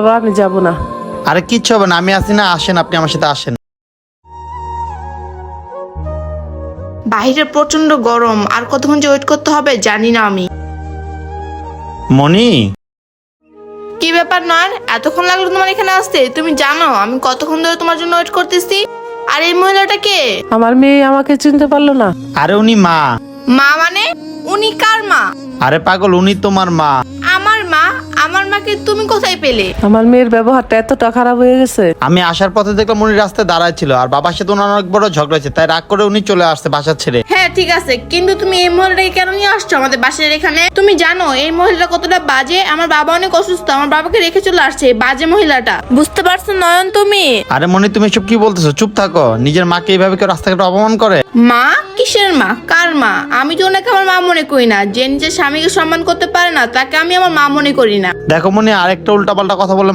বাবা আমি যাব না। আরে কিচ্ছু হবে না, আমি আছি না, আসেন আপনি আমার সাথে আসেন। বাইরে প্রচন্ড গরম, আর কতক্ষণ যে ওয়েট করতে হবে জানি না আমি। মনি, কি ব্যাপার নয়, এতক্ষণ লাগলো তোমার এখানে আসতে? তুমি জানো আমি কতক্ষণ ধরে তোমার জন্য ওয়েট করতেছি। আর এই মহিলাটা কে? আমার মেয়ে আমাকে চিনতে পারলো না। আরে উনি মা। মা মানে? উনি কার মা? আরে পাগল, উনি তোমার মা। আমার মা? আমার মাকে তুমি কোথায় পেলে? আমার মেয়ের ব্যবহারটা এতটা খারাপ হয়ে গেছে। আমি আসার পথে দেখলাম উনি রাস্তায় দাঁড়ায় ছিল, আর বাবার সাথে ওনার অনেক বড় ঝগড়া হয়েছে, তাই রাগ করে উনি চলে আসছে বাসা ছেড়ে। হ্যাঁ ঠিক আছে, কিন্তু তুমি এই মহিলাটাকে কেন নিয়ে আসছো আমাদের বাসার এখানে? তুমি জানো এই মহিলাটা কতটা বাজে? আমার বাবা অনেক অসুস্থ, আমার বাবাকে রেখে চলে আসছে এই বাজে মহিলাটা। বুঝতে পারছো নয়ন তুমি? আরে মনি, তুমি এসব কি বলতেছো? চুপ থাকো। নিজের মাকে এইভাবে কেউ রাস্তাঘাটে অপমান করে? মা? কিসের মা? কার মা? আমি তো ওনাকে আমার মা মনে করি না। যে নিজের স্বামীকে সম্মান করতে পারে না তাকে আমি আমার মা মনে করি না। দেখো মনি, আরেকটা উল্টাপাল্টা কথা বলে